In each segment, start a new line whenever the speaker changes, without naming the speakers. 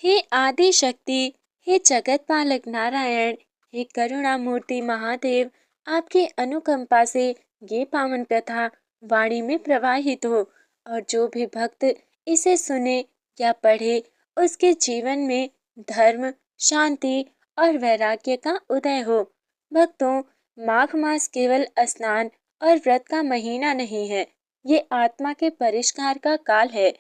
हे आदि शक्ति, हे जगत पालक नारायण, हे करुणा मूर्ति महादेव, आपकी अनुकंपा से ये पावन कथा वाणी में प्रवाहित हो और जो भी भक्त इसे सुने या पढ़े उसके जीवन में धर्म, शांति और वैराग्य का उदय हो। भक्तों, माघ मास केवल स्नान और व्रत का महीना नहीं है, ये आत्मा के परिष्कार का काल है।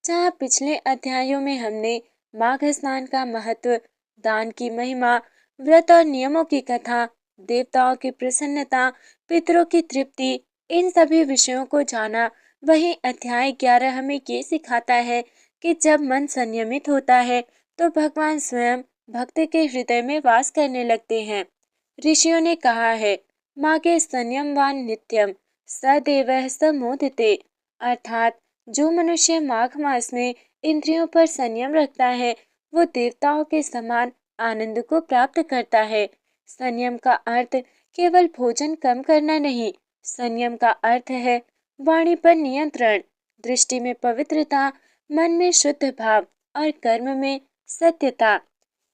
जहाँ पिछले अध्यायों में हमने माघ स्नान का महत्व, दान की महिमा, व्रत और नियमों की कथा, देवताओं की प्रसन्नता, पितरों की तृप्ति, इन सभी विषयों को जाना, वहीं अध्याय 11 हमें ये सिखाता है कि जब मन संयमित होता है तो भगवान स्वयं भक्त के हृदय में वास करने लगते हैं। ऋषियों ने कहा है, मागे संयमवान नित्यम सदैव समोदिते, अर्थात जो मनुष्य माघ मास में इंद्रियों पर संयम रखता है वो देवताओं के समान आनंद को प्राप्त करता है। संयम का अर्थ केवल भोजन कम करना नहीं, संयम का अर्थ है वाणी पर नियंत्रण, दृष्टि में पवित्रता, मन में शुद्ध भाव और कर्म में सत्यता।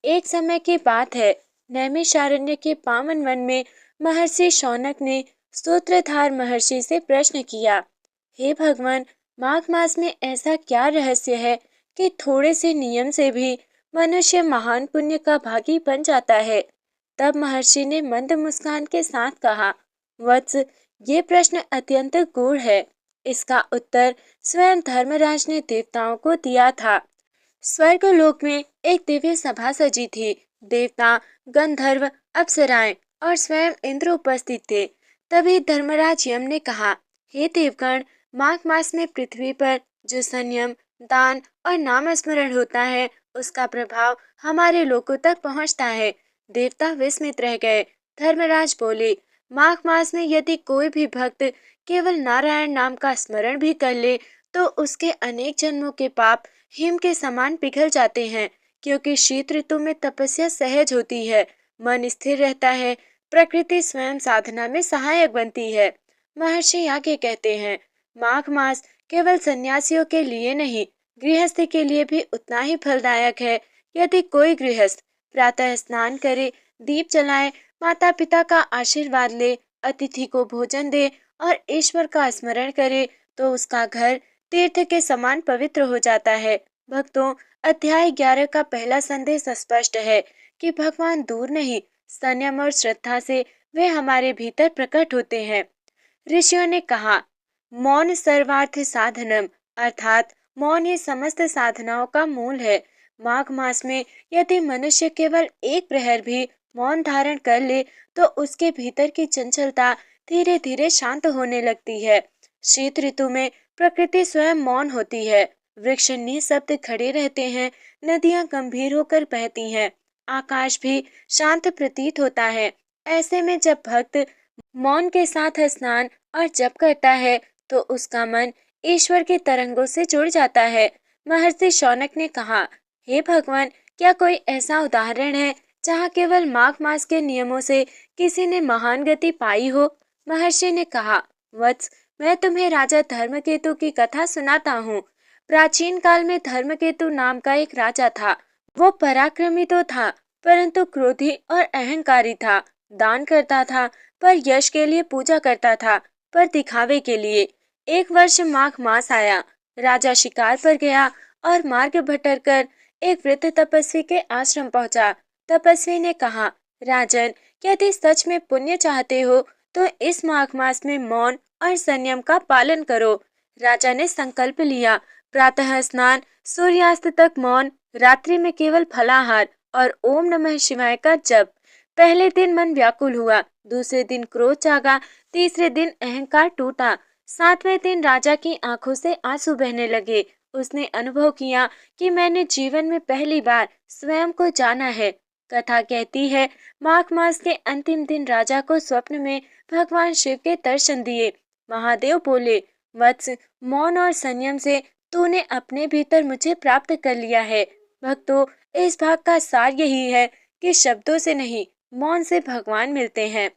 एक समय की बात है, नैमिषारण्य के पावन वन में महर्षि शौनक ने सूत्रधार महर्षि से प्रश्न किया, हे भगवान, माघ मास में ऐसा क्या रहस्य है कि थोड़े से नियम से भी मनुष्य महान पुण्य का भागी बन जाता है। तब महर्षि ने मंद मुस्कान के साथ कहा, वत्स, ये प्रश्न अत्यंत गूढ़ है। इसका उत्तर स्वयं धर्मराज ने देवताओं को दिया था। स्वर्ग लोक में एक दिव्य सभा सजी थी। देवता, गंधर्व, अप्सराएं और स्वयं इंद्र उपस्थित थे। तभी धर्मराज यम ने कहा, हे देवगण, माघ मास में पृथ्वी पर जो संयम, दान और नाम स्मरण होता है उसका प्रभाव हमारे लोगों तक पहुंचता है। देवता विस्मित रह गए। धर्मराज बोले, माघ मास में यदि कोई भी भक्त केवल नारायण नाम का स्मरण भी कर ले तो उसके अनेक जन्मों के पाप हिम के समान पिघल जाते हैं, क्योंकि शीत ऋतु में तपस्या सहज होती है, मन स्थिर रहता है, प्रकृति स्वयं साधना में सहायक बनती है। महर्षि आगे कहते हैं, माघ मास केवल सन्यासियों के लिए नहीं, गृहस्थ के लिए भी उतना ही फलदायक है। यदि कोई गृहस्थ प्रातः स्नान करे, दीप जलाए, माता पिता का आशीर्वाद ले, अतिथि को भोजन दे और ईश्वर का स्मरण करे तो उसका घर तीर्थ के समान पवित्र हो जाता है। भक्तों, अध्याय 11 का पहला संदेश स्पष्ट है कि भगवान दूर नहीं, संयम और श्रद्धा से वे हमारे भीतर प्रकट होते हैं। ऋषियों ने कहा, मौन सर्वार्थ साधनम, अर्थात मौन ही समस्त साधनाओं का मूल है। माघ मास में यदि मनुष्य केवल एक प्रहर भी मौन धारण कर ले तो उसके भीतर की चंचलता धीरे धीरे शांत होने लगती है। शीत ऋतु में प्रकृति स्वयं मौन होती है, वृक्ष निःशब्द खड़े रहते हैं, नदियां गंभीर होकर बहती हैं, आकाश भी शांत प्रतीत होता है। ऐसे में जब भक्त मौन के साथ स्नान और जप करता है तो उसका मन ईश्वर के तरंगों से जुड़ जाता है। महर्षि शौनक ने कहा, हे भगवान, क्या कोई ऐसा उदाहरण है जहाँ केवल माघ मास के नियमों से किसी ने महान गति पाई हो? महर्षि ने कहा, वत्स, मैं तुम्हें राजा धर्मकेतु की कथा सुनाता हूँ। प्राचीन काल में धर्मकेतु नाम का एक राजा था। वो पराक्रमी तो था, परंतु क्रोधी और अहंकारी था। दान करता था, पर यश के लिए, पूजा करता था, पर दिखावे के लिए। एक वर्ष माघ मास आया। राजा शिकार पर गया और मार्ग भटक कर एक वृद्ध तपस्वी के आश्रम पहुंचा। तपस्वी ने कहा, राजन, यदि सच में पुण्य चाहते हो तो इस माघ मास में मौन और संयम का पालन करो। राजा ने संकल्प लिया, प्रातः स्नान, सूर्यास्त तक मौन, रात्रि में केवल फलाहार और ओम नमः शिवाय का जप। पहले दिन मन व्याकुल हुआ, दूसरे दिन क्रोध जागा, तीसरे दिन अहंकार टूटा, सातवें दिन राजा की आंखों से आंसू बहने लगे। उसने अनुभव किया कि मैंने जीवन में पहली बार स्वयं को जाना है। कथा कहती है, माघ मास के अंतिम दिन राजा को स्वप्न में भगवान शिव के दर्शन दिए। महादेव बोले, वत्स, मौन और संयम से तूने अपने भीतर मुझे प्राप्त कर लिया है। भक्तों, इस भाग का सार यही है कि शब्दों से नहीं, मौन से भगवान मिलते हैं।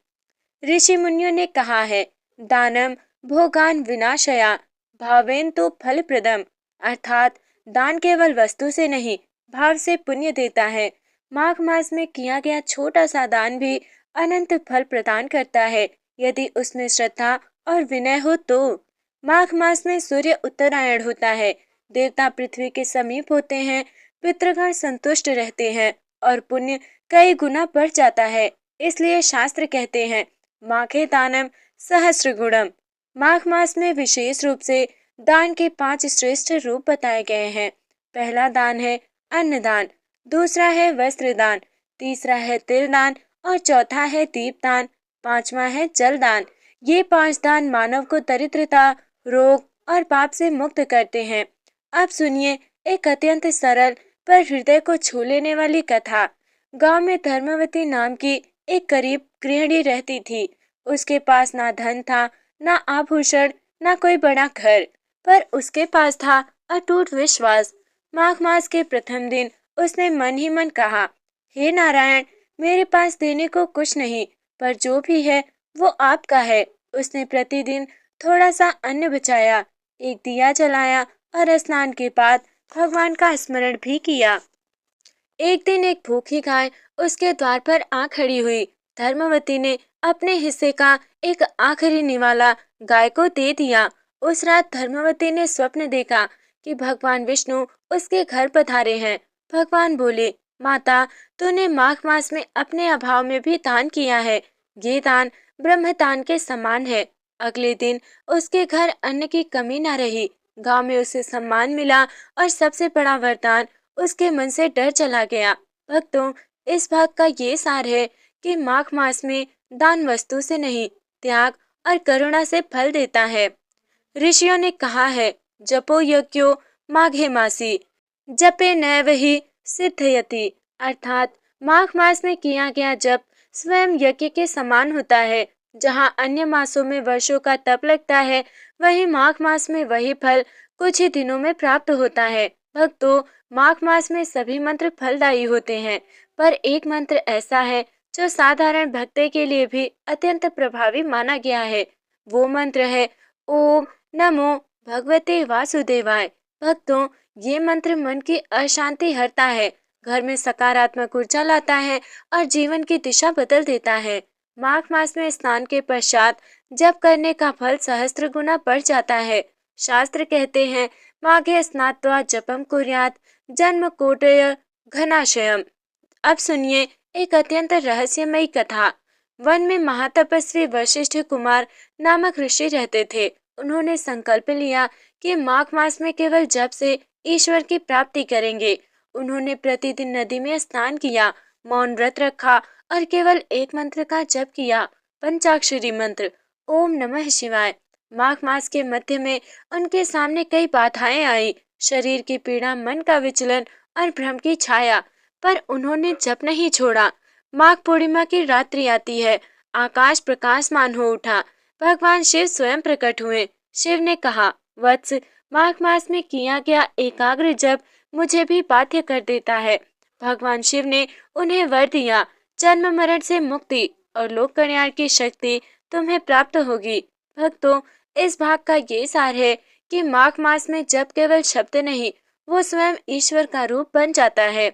ऋषि मुनियों ने कहा है, दानम भोगान विनाशया भावेन तो फल प्रदम, अर्थात दान केवल वस्तु से नहीं भाव से पुण्य देता है। माघ मास में किया गया छोटा सा दान भी अनंत फल प्रदान करता है, यदि उसमें श्रद्धा और विनय हो तो। माघ मास में सूर्य उत्तरायण होता है, देवता पृथ्वी के समीप होते हैं, पितृगण संतुष्ट रहते हैं और पुण्य कई गुना बढ़ जाता है। इसलिए शास्त्र कहते हैं, माघे दानम सहस्त्र गुणम। माघ मास में विशेष रूप से दान के 5 श्रेष्ठ रूप बताए गए हैं। पहला दान है अन्नदान, दूसरा है वस्त्र दान, तीसरा है तिल दान और चौथा है दीप दान, पांचवा है जल दान। ये 5 दान मानव को दरिद्रता, रोग और पाप से मुक्त करते हैं। अब सुनिए एक अत्यंत सरल पर हृदय को छू लेने वाली कथा। गांव में धर्मवती नाम की एक गरीब गृहिणी रहती थी। उसके पास ना धन था, ना आभूषण, ना कोई बड़ा घर, पर उसके पास था अटूट विश्वास। माघ मास के प्रथम दिन उसने मन ही मन कहा, हे नारायण, मेरे पास देने को कुछ नहीं, पर जो भी है वो आपका है। उसने प्रतिदिन थोड़ा सा अन्न बचाया, एक दिया जलाया और स्नान के बाद भगवान का स्मरण भी किया। एक दिन एक भूखी गाय उसके द्वार पर आ खड़ी हुई। धर्मवती ने अपने हिस्से का एक आखिरी निवाला गाय को दे दिया। उस रात धर्मवती ने स्वप्न देखा कि भगवान विष्णु उसके घर पधारे हैं। भगवान बोले, माता, तूने माघ मास में अपने अभाव में भी दान किया है। ये दान ब्रह्मदान के समान है। अगले दिन उसके घर अन्न की कमी न रही। गांव में उसे सम्मान मिला और सबसे बड़ा वरदान, उसके मन से डर चला गया। भक्तों, इस भाग का ये सार है कि माघ मास में दान वस्तु से नहीं, त्याग और करुणा से फल देता है। ऋषियों ने कहा है, जपो यज्ञो माघे मासी, जपे नैव ही सिद्धयति। अर्थात माघ मास में किया गया जप स्वयं यज्ञ के समान होता है। जहाँ अन्य मासों में वर्षों का तप लगता है, वहीं माघ मास में वही फल कुछ ही दिनों में प्राप्त होता है। भक्तों, माघ मास में सभी मंत्र फलदायी होते हैं, पर एक मंत्र ऐसा है जो साधारण भक्त के लिए भी अत्यंत प्रभावी माना गया है। वो मंत्र है ओम नमो भगवते वासुदेवाय। भक्तों, ये मंत्र मन की अशांति हरता है, घर में सकारात्मक ऊर्जा लाता है और जीवन की दिशा बदल देता है। माघ मास में स्नान के पश्चात जप करने का फल सहस्त्र गुना बढ़ जाता है। शास्त्र कहते हैं, माघे स्नात्वा जपम कुर्यात् जन्म कोटय घनाशयम। अब सुनिए एक अत्यंत रहस्यमयी कथा। वन में महातपस्वी वशिष्ठ कुमार नामक ऋषि रहते थे। उन्होंने संकल्प लिया कि माघ मास में केवल जप से ईश्वर की प्राप्ति करेंगे। उन्होंने प्रतिदिन नदी में स्नान किया, मौन व्रत रखा और केवल एक मंत्र का जप किया, पंचाक्षरी मंत्र, ओम नमः शिवाय। माघ मास के मध्य में उनके सामने कई बाधाएं आई, शरीर की पीड़ा, मन का विचलन और भ्रम की छाया, पर उन्होंने जप नहीं छोड़ा। माघ पूर्णिमा की रात्रि आती है, आकाश प्रकाशमान हो उठा, भगवान शिव स्वयं प्रकट हुए। शिव ने कहा, वत्स, माघ मास में किया गया एकाग्र जप मुझे भी बाध्य कर देता है। भगवान शिव ने उन्हें वर दिया, जन्म मरण से मुक्ति और लोक कल्याण की शक्ति तुम्हें प्राप्त होगी। भक्तों, इस भाग का ये सार है कि माघ मास में जप केवल शब्द नहीं, वो स्वयं ईश्वर का रूप बन जाता है।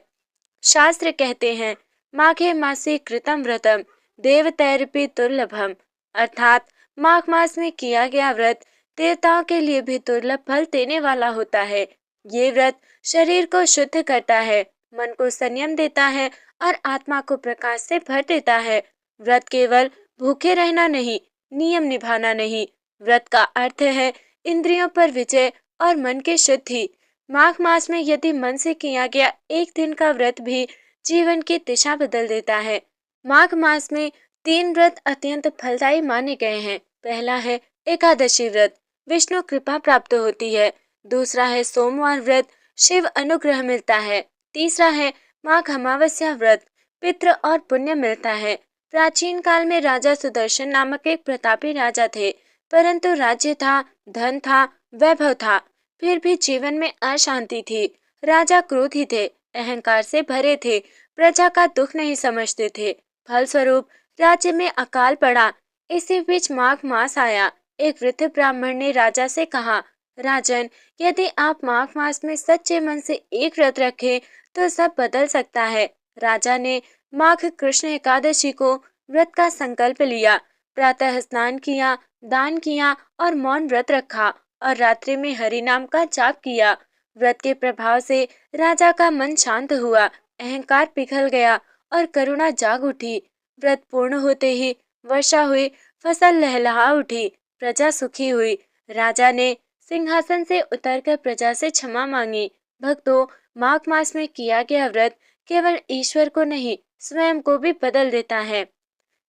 शास्त्र कहते हैं, माघे मासी कृतम व्रतम देवतैरपि दुर्लभम। अर्थात माघ मास में किया गया व्रत देवताओं के लिए भी दुर्लभ फल देने वाला होता है। ये व्रत शरीर को शुद्ध करता है, मन को संयम देता है और आत्मा को प्रकाश से भर देता है। व्रत केवल भूखे रहना नहीं, नियम निभाना नहीं। व्रत का अर्थ है इंद्रियों पर विजय और मन की शुद्धि। माघ मास में यदि मन से किया गया एक दिन का व्रत भी जीवन की दिशा बदल देता है। माघ मास में 3 व्रत अत्यंत फलदायी माने गए हैं। पहला है एकादशी व्रत, विष्णु कृपा प्राप्त होती है। दूसरा है सोमवार व्रत, शिव अनुग्रह मिलता है। तीसरा है माघ अमावस्या व्रत, पितृ और पुण्य मिलता है। प्राचीन काल में राजा सुदर्शन नामक एक प्रतापी राजा थे, परंतु राज्य था, धन था, वैभव था, फिर भी जीवन में अशांति थी। राजा क्रोधी थे, अहंकार से भरे थे, प्रजा का दुख नहीं समझते थे। फलस्वरूप राज्य में अकाल पड़ा। इसी बीच माघ मास आया। एक वृद्ध ब्राह्मण ने राजा से कहा, राजन, यदि आप माघ मास में सच्चे मन से एक व्रत रखें तो सब बदल सकता है। राजा ने माघ कृष्ण एकादशी को व्रत का संकल्प लिया। प्रातः स्नान किया, दान किया और मौन व्रत रखा और रात्रि में हरि नाम का जाप किया। व्रत के प्रभाव से राजा का मन शांत हुआ, अहंकार पिघल गया और करुणा जाग उठी। व्रत पूर्ण होते ही वर्षा हुई, फसल लहलहा उठी, प्रजा सुखी हुई। राजा ने सिंहासन से उतरकर प्रजा से क्षमा मांगी। भक्तों, माघ मास में किया गया व्रत केवल ईश्वर को नहीं, स्वयं को भी बदल देता है।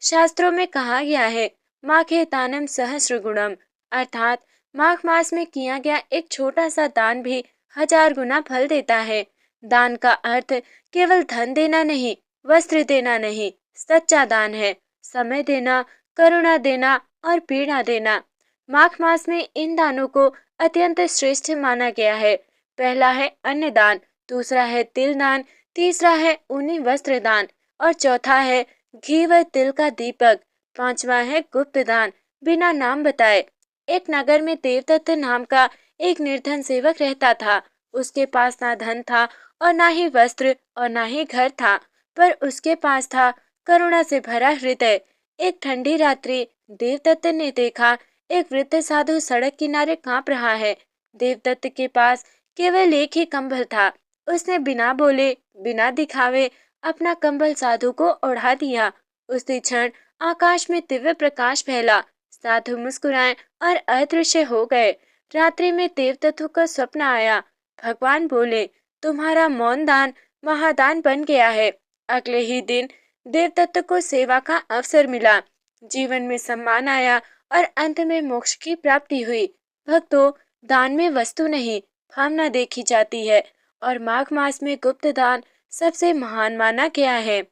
शास्त्रों में कहा गया है, माघे दानम सहस्र गुणम, अर्थात माघ मास में किया गया एक छोटा सा दान भी 1000 गुना फल देता है। दान का अर्थ केवल धन देना नहीं, वस्त्र देना नहीं, सच्चा दान है समय देना, करुणा देना और पीड़ा देना। माघ मास में इन दानों को अत्यंत श्रेष्ठ माना गया है। पहला है अन्न दान, दूसरा है तिल दान, तीसरा है ऊनी वस्त्र दान और चौथा है घी व तिल का दीपक, पांचवा है गुप्त दान बिना नाम बताए। एक नगर में देवदत्त नाम का एक निर्धन सेवक रहता था। उसके पास ना धन था और ना ही वस्त्र और ना ही घर था, पर उसके पास था करुणा से भरा हृदय। एक ठंडी रात्रि देवदत्त ने देखा एक वृद्ध साधु सड़क किनारे कांप रहा है। देवदत्त के पास केवल एक ही कंबल था। उसने बिना बोले, बिना दिखावे अपना कंबल साधु को ओढ़ा दिया। उसी क्षण आकाश में दिव्य प्रकाश फैला। साधु मुस्कुराए और अदृश्य हो गए। रात्रि में देवदत्त को स्वप्न आया। भगवान बोले, तुम्हारा मौन दान महादान बन गया है। अगले ही दिन देवदत्त को सेवा का अवसर मिला। जीवन में सम्मान आया और अंत में मोक्ष की प्राप्ति हुई। भक्तों, दान में वस्तु नहीं, भावना देखी जाती है और माघ मास में गुप्त दान सबसे महान माना गया है।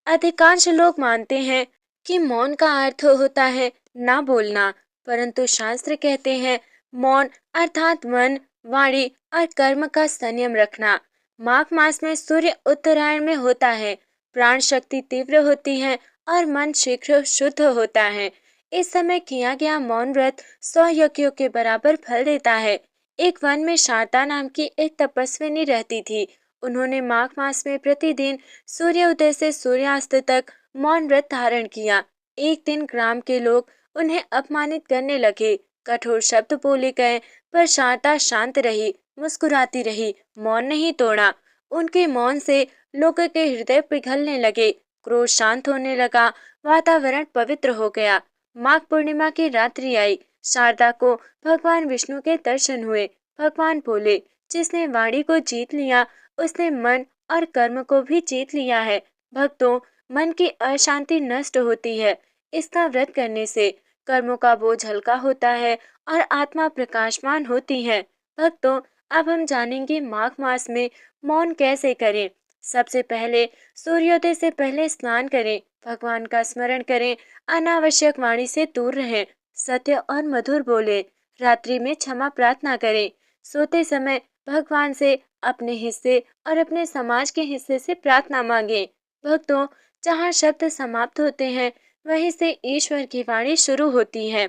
अधिकांश लोग मानते हैं कि मौन का अर्थ होता है ना बोलना, परंतु शास्त्र कहते हैं मौन अर्थात मन, वाणी और कर्म का संयम रखना। माघ मास में सूर्य उत्तरायण में होता है, प्राण शक्ति तीव्र होती है और मन शीघ्र शुद्ध होता है। इस समय किया गया मौन व्रत 100 यज्ञों के बराबर फल देता है। एक वन में शारदा नाम की एक तपस्विनी रहती थी। उन्होंने माघ मास में प्रतिदिन सूर्योदय से सूर्यास्त तक मौन व्रत धारण किया। एक दिन ग्राम के लोग उन्हें अपमानित करने लगे, कठोर शब्द बोले गए, पर शारदा शांत रही, मुस्कुराती रही, मौन नहीं तोड़ा। उनके मौन से लोगों के हृदय पिघलने लगे, क्रोध शांत होने लगा, वातावरण पवित्र हो गया। माघ पूर्णिमा की रात्रि आई। शारदा को भगवान विष्णु के दर्शन हुए। भगवान बोले, जिसने वाणी को जीत लिया उसने मन और कर्म को भी जीत लिया है। भक्तों, मन की अशांति नष्ट होती है। इसका व्रत करने से कर्मों का बोझ हल्का होता है और आत्मा प्रकाशमान होती है। भक्तों, अब हम जानेंगे माघ मास में मौन कैसे करें। सबसे पहले सूर्योदय से पहले स्नान करें, भगवान का स्मरण करें, अनावश्यक वाणी से दूर रहें, सत्य और मधुर बोले, रात्रि में क्षमा प्रार्थना करें, सोते समय भगवान से अपने हिस्से और अपने समाज के हिस्से से प्रार्थना मांगे। भक्तों, जहाँ शब्द समाप्त होते हैं वहीं से ईश्वर की वाणी शुरू होती है।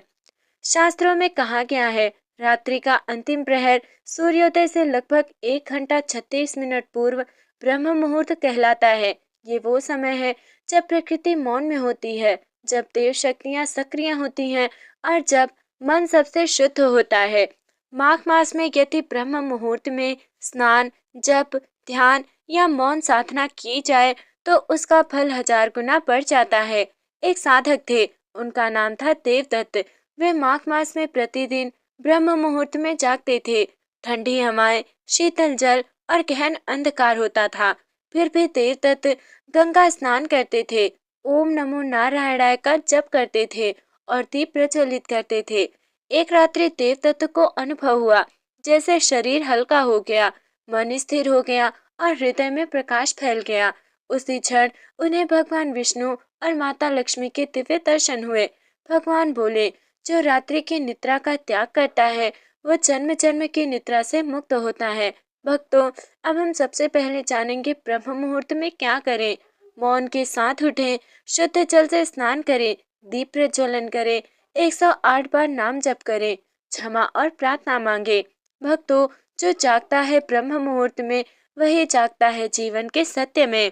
शास्त्रों में कहा गया है, रात्रि का अंतिम प्रहर सूर्योदय से लगभग 1 घंटा 36 मिनट पूर्व ब्रह्म मुहूर्त कहलाता है। ये वो समय है जब प्रकृति मौन में होती है, जब देव शक्तियाँ सक्रिय होती हैं और जब मन सबसे शुद्ध होता है। माघ मास में यदि ब्रह्म मुहूर्त में स्नान, जप, ध्यान या मौन साधना की जाए तो उसका फल 1000 गुना बढ़ जाता है। एक साधक थे, उनका नाम था देवदत्त। वे माघ मास में प्रतिदिन ब्रह्म मुहूर्त में जागते थे। ठंडी हवाएं, शीतल जल और गहन अंधकार होता था, फिर भी देवदत्त गंगा स्नान करते थे, ओम नमो नारायणाय का जप करते थे और दीप प्रज्वलित करते थे। एक रात्रि देवदत्त को अनुभव हुआ जैसे शरीर हल्का हो गया, मन स्थिर हो गया और हृदय में प्रकाश फैल गया। उसी क्षण उन्हें भगवान विष्णु और माता लक्ष्मी के दिव्य दर्शन हुए। भगवान बोले, जो रात्रि की निद्रा का त्याग करता है वो जन्म जन्म की निद्रा से मुक्त होता है। भक्तों, अब हम सबसे पहले जानेंगे ब्रह्म मुहूर्त में क्या करें। मौन के साथ उठें, शुद्ध जल से स्नान करें, दीप प्रज्वलन करें, 108 बार नाम जप करें, क्षमा और प्रार्थना मांगे। भक्तों, जो जागता है ब्रह्म मुहूर्त में, वही जागता है जीवन के सत्य में।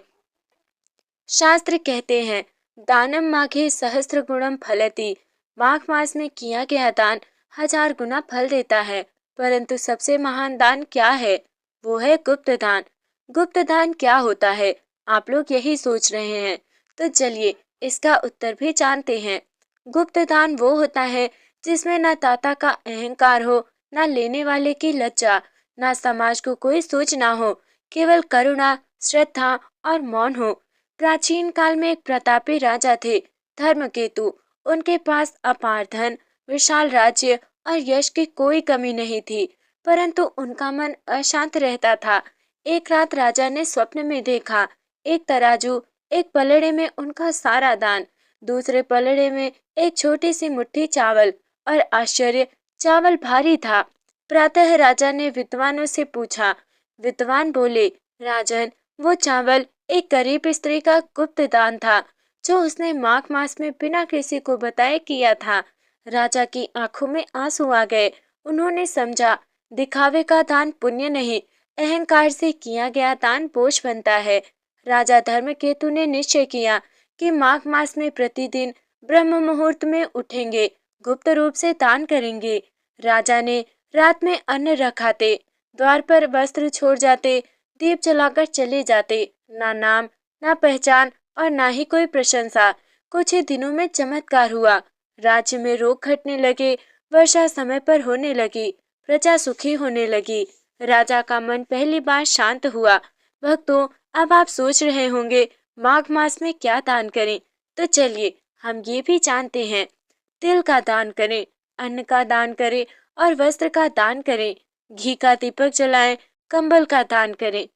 शास्त्र कहते हैं, दानम माघे सहस्त्र गुणम फलति। माघ मास में किया गया दान 1000 गुना फल देता है। परंतु सबसे महान दान क्या है? वो है गुप्त दान। गुप्त दान क्या होता है? आप लोग यही सोच रहे हैं। तो चलिए इसका उत्तर भी जानते हैं। गुप्त दान वो होता है जिसमें न दाता का अहंकार हो, न लेने वाले की लज्जा, न समाज को कोई सोच ना हो, केवल करुणा, श्रद्धा और मौन हो। प्राचीन काल में एक प्रतापी राजा थे, धर्मकेतु। उनके पास अपार धन, विशाल राज्य और यश की कोई कमी नहीं थी, परंतु उनका मन अशांत रहता था। एक रात राजा ने स्वप्न में देखा, एक तराजू, एक पलड़े में उनका सारा दान, दूसरे पलड़े में एक छोटी सी मुट्ठी चावल, और आश्चर्य, चावल भारी था। प्रातः राजा ने विद्वानों से पूछा। विद्वान बोले, राजन, वो चावल एक गरीब स्त्री का गुप्त दान था, जो उसने माघ मास में बिना किसी को बताए किया था। राजा की आंखों में आंसू आ गए। उन्होंने समझा, दिखावे का दान पुण्य नहीं, अहंकार से किया गया दान बोझ बनता है। राजा धर्मकेतु ने निश्चय किया कि माघ मास में प्रतिदिन ब्रह्म मुहूर्त में उठेंगे, गुप्त रूप से दान करेंगे। राजा ने रात में अन्न रखाते, द्वार पर वस्त्र छोड़ जाते, दीप जलाकर चले जाते। ना नाम, ना पहचान और ना ही कोई प्रशंसा। कुछ ही दिनों में चमत्कार हुआ। राज्य में रोग घटने लगे, वर्षा समय पर होने लगी, प्रजा सुखी होने लगी। राजा का मन पहली बार शांत हुआ। भक्तों, अब आप सोच रहे होंगे, माघ मास में क्या दान करें? तो चलिए हम ये भी जानते हैं। तिल का दान करें, अन्न का दान करें और वस्त्र का दान करें। घी का दीपक जलाएं, कंबल का दान करें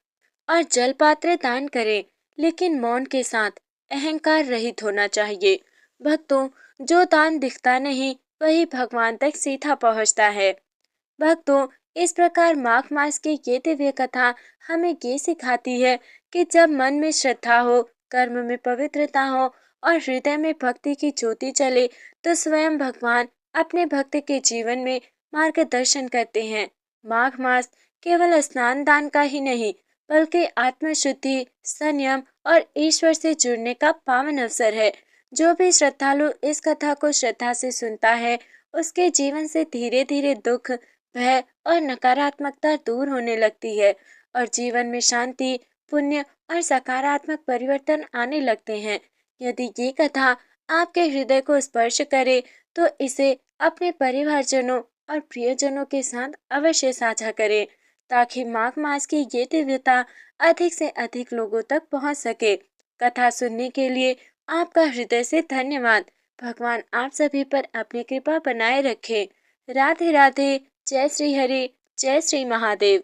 और जल पात्र दान करें, लेकिन मौन के साथ, अहंकार रहित होना चाहिए। भक्तों, जो दान दिखता नहीं, वही भगवान तक सीधा पहुंचता है। भक्तों, इस प्रकार माघ मास की ये दिव्य कथा हमें ये सिखाती है कि जब मन में श्रद्धा हो, कर्म में पवित्रता हो और हृदय में भक्ति की ज्योति चले, तो स्वयं भगवान अपने भक्त के जीवन में मार्गदर्शन करते हैं। माघ मास केवल स्नान दान का ही नहीं, बल्कि आत्मशुद्धि, संयम और ईश्वर से जुड़ने का पावन अवसर है। जो भी श्रद्धालु इस कथा को श्रद्धा से सुनता है, उसके जीवन से धीरे धीरे दुख, भय और नकारात्मकता दूर होने लगती है और जीवन में शांति, पुण्य और सकारात्मक परिवर्तन आने लगते हैं। यदि ये कथा आपके हृदय को स्पर्श करे, तो इसे अपने परिवारजनों और प्रियजनों के साथ अवश्य साझा करें, ताकि माघ मास की ये दिव्यता अधिक से अधिक लोगों तक पहुंच सके। कथा सुनने के लिए आपका हृदय से धन्यवाद। भगवान आप सभी पर अपनी कृपा बनाए रखे। राधे राधे। जय श्री हरि। जय श्री महादेव।